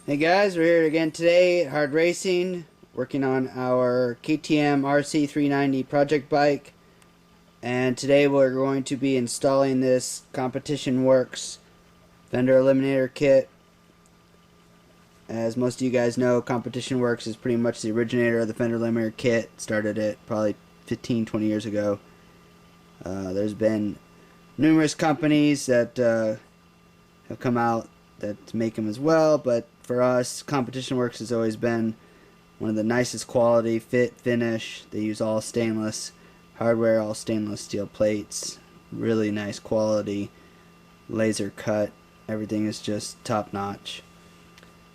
Hey guys, we're here again today at Hardracing, working on our KTM RC390 project bike, and today we're going to be installing this Competition Werkes Fender Eliminator kit. As most of you guys know, Competition Werkes is pretty much the originator of the Fender Eliminator kit. Started it probably 15-20 years ago. There's been numerous companies that have come out that make them as well, but for us, Competition Werkes has always been one of the nicest quality, fit, finish. They use all stainless hardware, all stainless steel plates, really nice quality, laser cut. Everything is just top notch.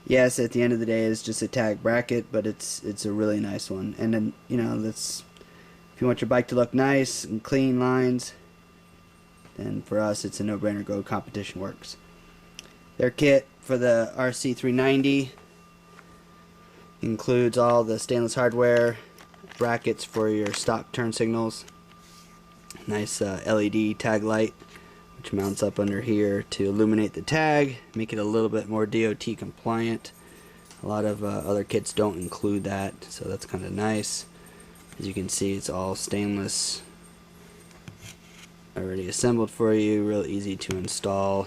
Yes, at the end of the day, it's just a tag bracket, but it's a really nice one. And then, you know, that's, if you want your bike to look nice and clean lines, then for us, it's a no-brainer. Go Competition Werkes. Their kit for the RC390 includes all the stainless hardware, brackets for your stock turn signals, nice LED tag light which mounts up under here to illuminate the tag, make it a little bit more DOT compliant. A lot of other kits don't include that, so that's kind of nice. As you can see, it's all stainless, already assembled for you, real easy to install.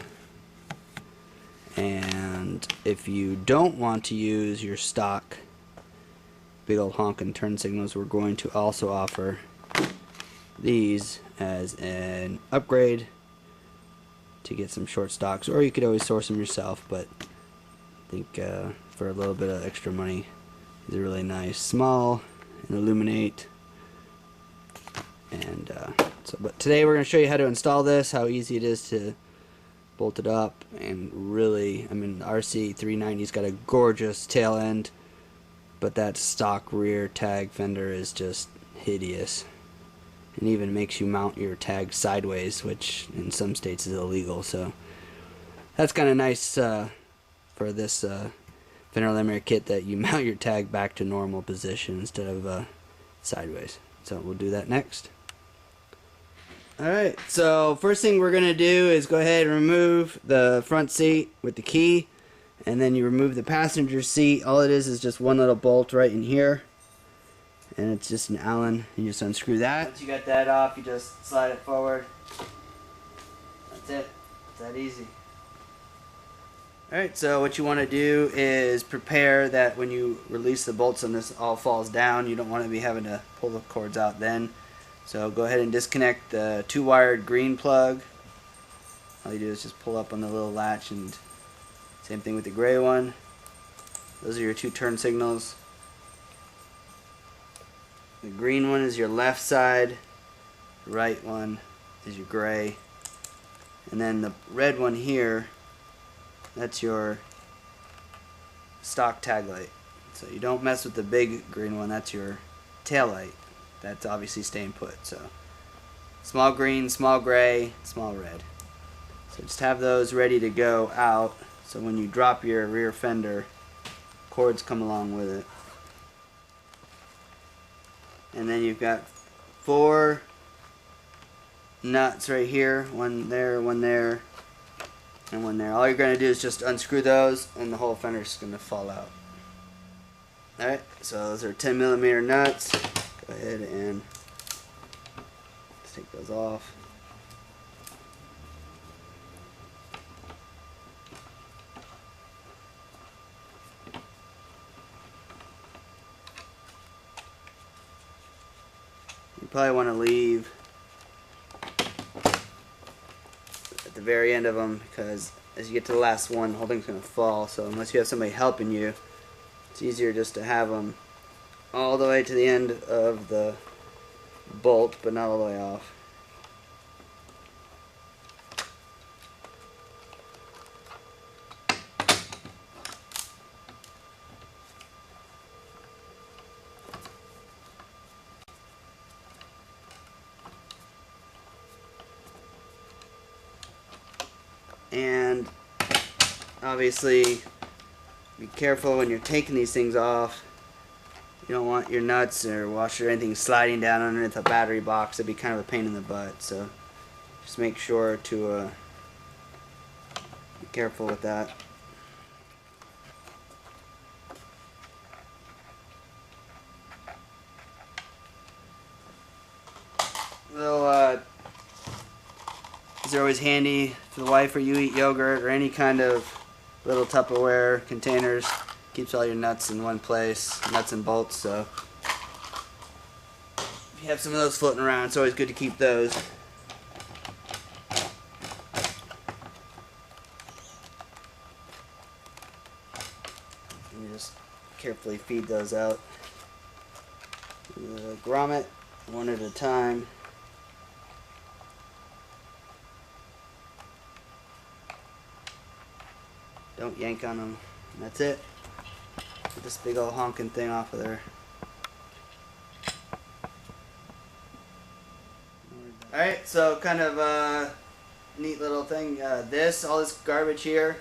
And if you don't want to use your stock big old honkin' turn signals, we're going to also offer these as an upgrade to get some short stocks, or you could always source them yourself, but I think for a little bit of extra money, these are really nice, small, and illuminate. And but today we're going to show you how to install this, how easy it is to bolt it up, and really, I mean, RC390's got a gorgeous tail end, but that stock rear tag fender is just hideous, and even makes you mount your tag sideways, which in some states is illegal. So that's kind of nice for this Fender Eliminator kit, that you mount your tag back to normal position instead of sideways. So we'll do that next. Alright, so first thing we're going to do is go ahead and remove the front seat with the key, and then you remove the passenger seat. All it is just one little bolt right in here, and it's just an Allen. You just unscrew that. Once you got that off, you just slide it forward. That's it. It's that easy. Alright, so what you want to do is prepare that when you release the bolts and this all falls down, you don't want to be having to pull the cords out then. So go ahead and disconnect the 2-wired green plug. All you do is just pull up on the little latch, and same thing with the gray one. Those are your 2 turn signals. The green one is your left side, the right one is your gray, and then the red one here, that's your stock tag light. So you don't mess with the big green one, that's your tail light. That's obviously staying put. So small green, small gray, small red. So just have those ready to go out, so when you drop your rear fender, cords come along with it. And then you've got 4 nuts right here, one there, and one there. All you're going to do is just unscrew those, and the whole fender is going to fall out. Alright, so those are 10mm nuts. Go ahead and take those off. You probably want to leave at the very end of them, because as you get to the last one, the whole thing's going to fall. So unless you have somebody helping you, it's easier just to have them all the way to the end of the bolt, but not all the way off. And obviously, be careful when you're taking these things off. You don't want your nuts or washer or anything sliding down underneath a battery box. It'd be kind of a pain in the butt. So just make sure to be careful with that. always handy for the wife, or you eat yogurt, or any kind of little Tupperware containers. Keeps all your nuts in one place, nuts and bolts. So if you have some of those floating around, it's always good to keep those. You just carefully feed those out. The grommet, one at a time. Don't yank on them. And that's it. Get this big old honking thing off of there. Alright, so kind of a neat little thing. All this garbage here,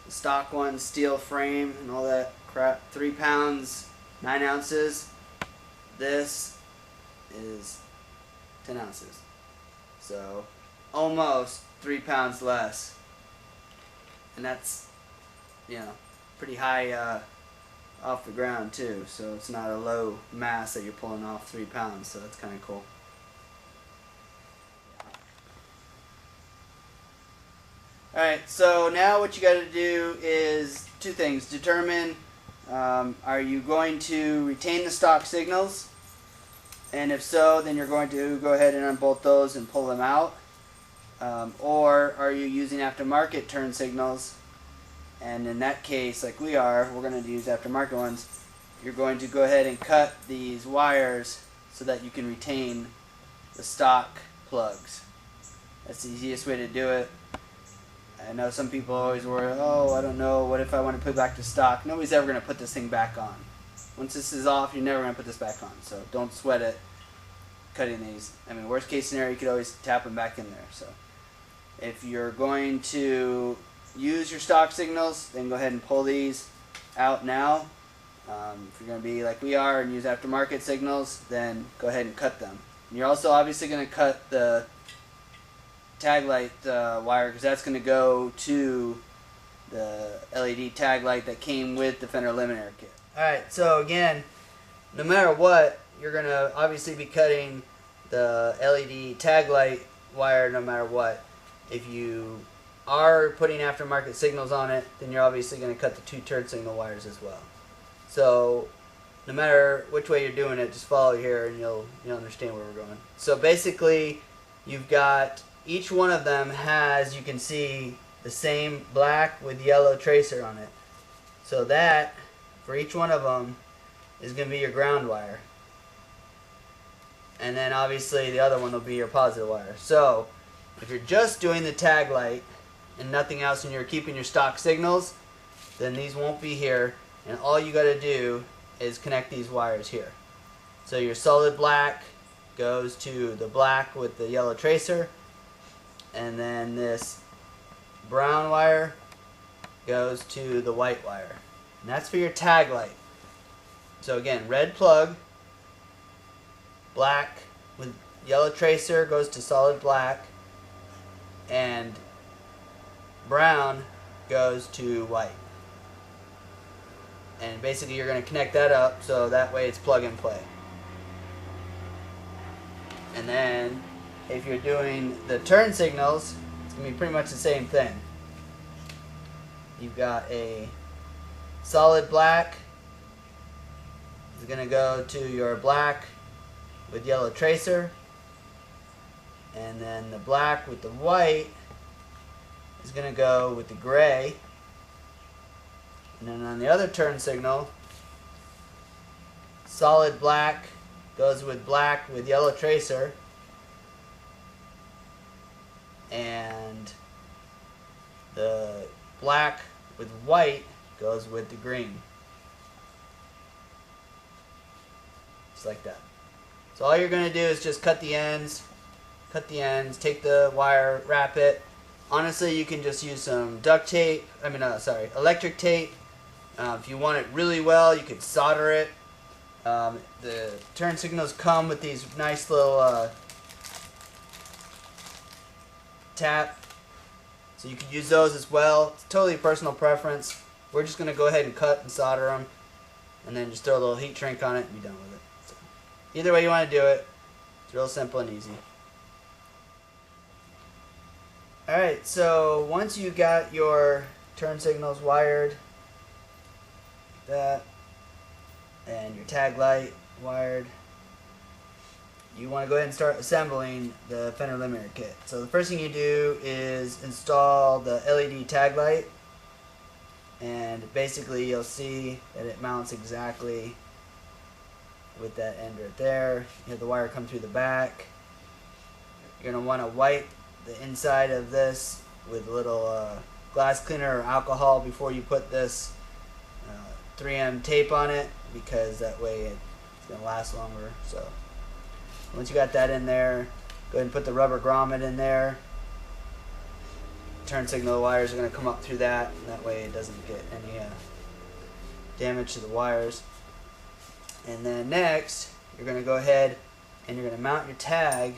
the stock one, steel frame and all that crap, 3 pounds, 9 ounces. This is 10 ounces. So almost 3 pounds less. And that's, you know, pretty high off the ground too, so it's not a low mass that you're pulling off 3 pounds, so that's kind of cool. Alright, so now what you got to do is two things. Determine, are you going to retain the stock signals? And if so, then you're going to go ahead and unbolt those and pull them out. Or are you using aftermarket turn signals? And in that case, like we are, we're going to use aftermarket ones. You're going to go ahead and cut these wires so that you can retain the stock plugs. That's the easiest way to do it. I know some people always worry, oh, I don't know, what if I want to put it back to stock? Nobody's ever going to put this thing back on. Once this is off, you're never going to put this back on. So don't sweat it cutting these. I mean, worst case scenario, you could always tap them back in there. So if you're going to use your stock signals, then go ahead and pull these out now. If you're going to be like we are and use aftermarket signals, then go ahead and cut them. And you're also obviously going to cut the tag light wire, because that's going to go to the LED tag light that came with the Fender Eliminator kit. Alright, so again, no matter what, you're going to obviously be cutting the LED tag light wire no matter what. If you are putting aftermarket signals on it, then you're obviously going to cut the 2 turn signal wires as well. So no matter which way you're doing it, just follow here and you'll understand where we're going. So basically, you've got each one of them has, you can see, the same black with yellow tracer on it. So that, for each one of them, is going to be your ground wire. And then obviously the other one will be your positive wire. So if you're just doing the tag light and nothing else and you're keeping your stock signals, then these won't be here, and all you got to do is connect these wires here. So your solid black goes to the black with the yellow tracer, and then this brown wire goes to the white wire. And that's for your tag light. So again, red plug, black with yellow tracer goes to solid black, and brown goes to white. And basically you're going to connect that up so that way it's plug and play. And then if you're doing the turn signals, it's going to be pretty much the same thing. You've got a solid black is going to go to your black with yellow tracer, and then the black with the white is going to go with the gray. And then on the other turn signal, solid black goes with black with yellow tracer, and the black with white goes with the green. Just like that. So all you're going to do is just cut the ends, take the wire, wrap it. Honestly, you can just use some duct tape, electric tape. If you want it really well, you could solder it. The turn signals come with these nice little tap, so you could use those as well. It's totally personal preference. We're just going to go ahead and cut and solder them, and then just throw a little heat shrink on it and be done with it. So, either way you want to do it, it's real simple and easy. Alright, so once you got your turn signals wired, like that, and your tag light wired, you want to go ahead and start assembling the Fender Eliminator kit. So the first thing you do is install the LED tag light, and basically you'll see that it mounts exactly with that end right there. You have the wire come through the back. You're going to want to wipe the inside of this with a little glass cleaner or alcohol before you put this 3M tape on it, because that way it's going to last longer. So once you got that in there, go ahead and put the rubber grommet in there. Turn signal wires are going to come up through that, and that way it doesn't get any damage to the wires. And then next, you're going to go ahead and you're going to mount your tag,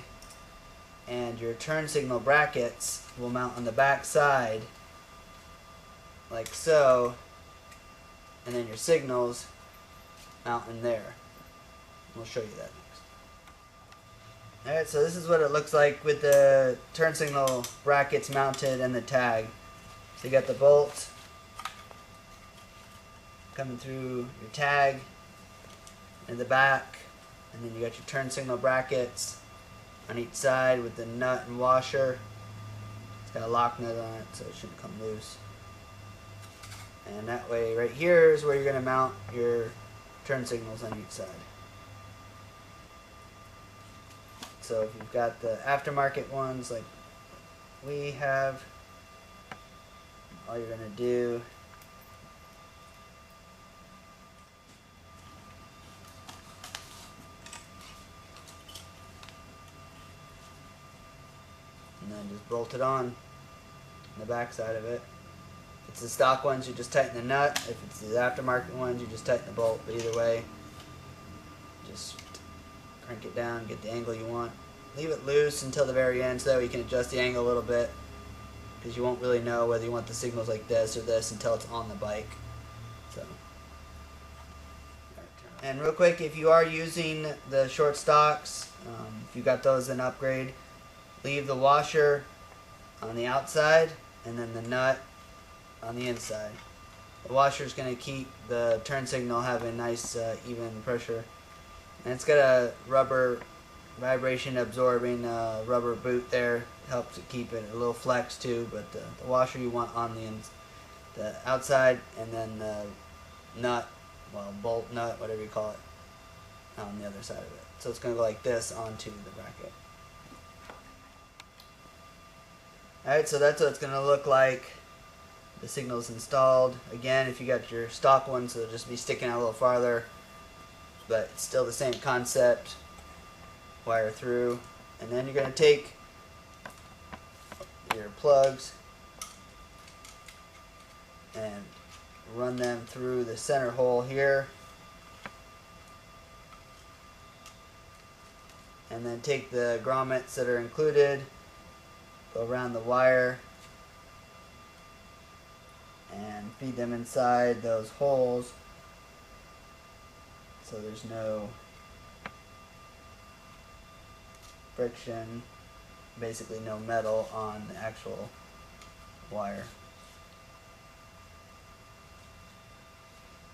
and your turn signal brackets will mount on the back side like so, and then your signals mount in there. We'll show you that next. Alright, so this is what it looks like with the turn signal brackets mounted and the tag. So you got the bolt coming through your tag in the back, and then you got your turn signal brackets on each side with the nut and washer. It's got a lock nut on it, so it shouldn't come loose. And that way, right here is where you're going to mount your turn signals on each side. So if you've got the aftermarket ones like we have, all you're going to do and then just bolt it on the back side of it. If it's the stock ones, you just tighten the nut. If it's the aftermarket ones, you just tighten the bolt. But either way, just crank it down, get the angle you want. Leave it loose until the very end, so that way you can adjust the angle a little bit, because you won't really know whether you want the signals like this or this until it's on the bike. So, and real quick, if you are using the short stocks, if you got those, then upgrade. Leave the washer on the outside and then the nut on the inside. The washer is going to keep the turn signal having nice even pressure, and it's got a rubber vibration absorbing rubber boot there, helps it keep it a little flex too. But the washer you want on the outside, and then the nut, well, bolt nut, whatever you call it, on the other side of it. So it's going to go like this onto the bracket. Alright, so that's what it's going to look like. The signal's installed. Again, if you got your stock ones, it'll just be sticking out a little farther, but it's still the same concept. Wire through, and then you're going to take your plugs and run them through the center hole here, and then take the grommets that are included, go around the wire and feed them inside those holes so there's no friction, basically no metal on the actual wire.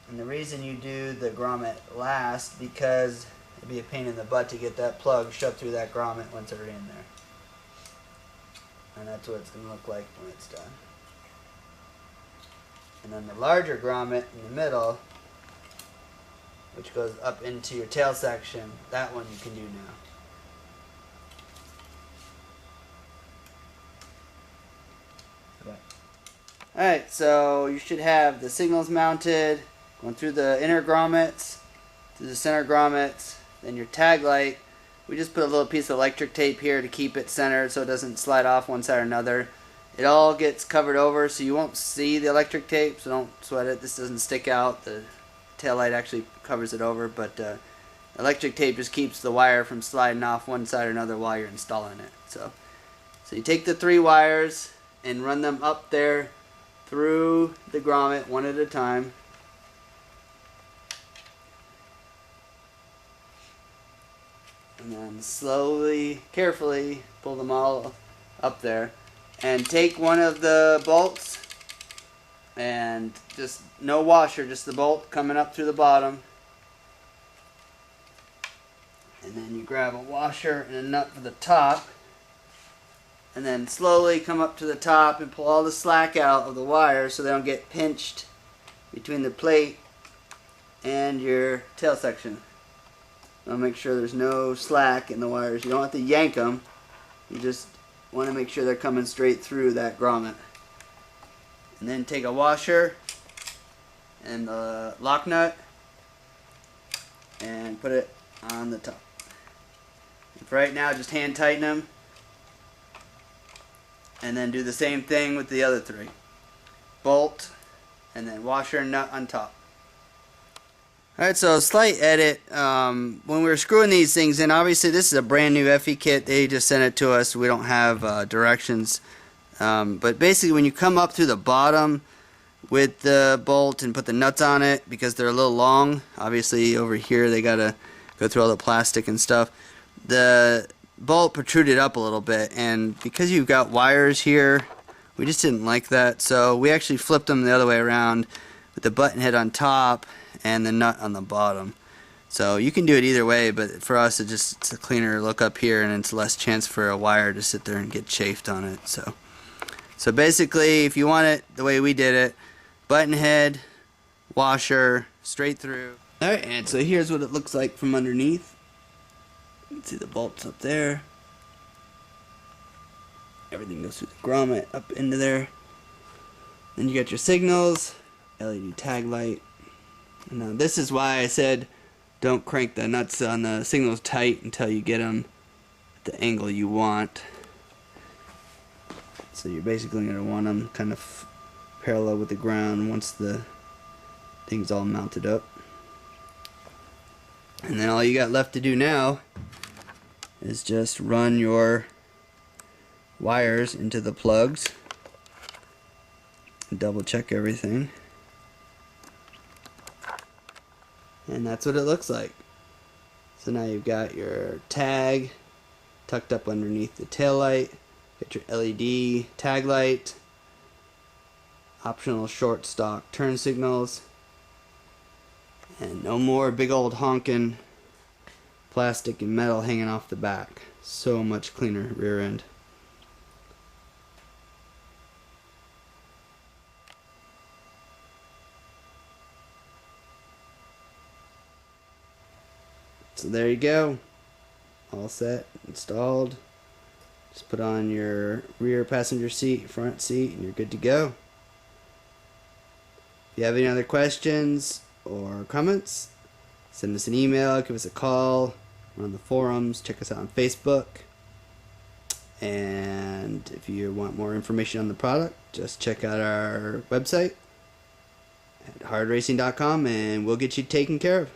And the reason you do the grommet last, because it'd be a pain in the butt to get that plug shoved through that grommet once it's already in there. And that's what it's going to look like when it's done. And then the larger grommet in the middle, which goes up into your tail section, that one you can do now. Alright, so you should have the signals mounted, going through the inner grommets, through the center grommets, then your tag light. We just put a little piece of electric tape here to keep it centered so it doesn't slide off one side or another. It all gets covered over, so you won't see the electric tape, so don't sweat it. This doesn't stick out. The tail light actually covers it over, but electric tape just keeps the wire from sliding off one side or another while you're installing it. So you take the 3 wires and run them up there through the grommet one at a time. And then slowly, carefully pull them all up there. and take one of the bolts, and just no washer, just the bolt coming up through the bottom, and then you grab a washer and a nut for the top, and then slowly come up to the top and pull all the slack out of the wires so they don't get pinched between the plate and your tail section. I'll make sure there's no slack in the wires. You don't have to yank them, you just want to make sure they're coming straight through that grommet. And then take a washer and the lock nut and put it on the top. And for right now, just hand tighten them, and then do the same thing with the other three. Bolt, and then washer and nut on top. Alright, so a slight edit. When we were screwing these things in, obviously this is a brand new FE kit. They just sent it to us. We don't have directions. But basically when you come up through the bottom with the bolt and put the nuts on it, because they're a little long, obviously over here they gotta go through all the plastic and stuff, the bolt protruded up a little bit, and because you've got wires here, we just didn't like that, so we actually flipped them the other way around with the button head on top and the nut on the bottom. So you can do it either way, but for us it's a cleaner look up here, and it's less chance for a wire to sit there and get chafed on it. So basically, if you want it the way we did it, button head, washer, straight through. Alright, and so here's what it looks like from underneath. You can see the bolts up there. Everything goes through the grommet up into there. Then you got your signals, LED tag light. Now this is why I said don't crank the nuts on the signals tight until you get them at the angle you want. So you're basically going to want them kind of parallel with the ground once the thing's all mounted up. And then all you got left to do now is just run your wires into the plugs and double check everything. And that's what it looks like. So now you've got your tag tucked up underneath the tail light, got your LED tag light, optional short stock turn signals, and no more big old honking plastic and metal hanging off the back. So much cleaner rear end. So there you go, all set, installed. Just put on your rear passenger seat, front seat, and you're good to go. If you have any other questions or comments, send us an email, give us a call. We're on the forums, check us out on Facebook. And if you want more information on the product, just check out our website at hardracing.com and we'll get you taken care of.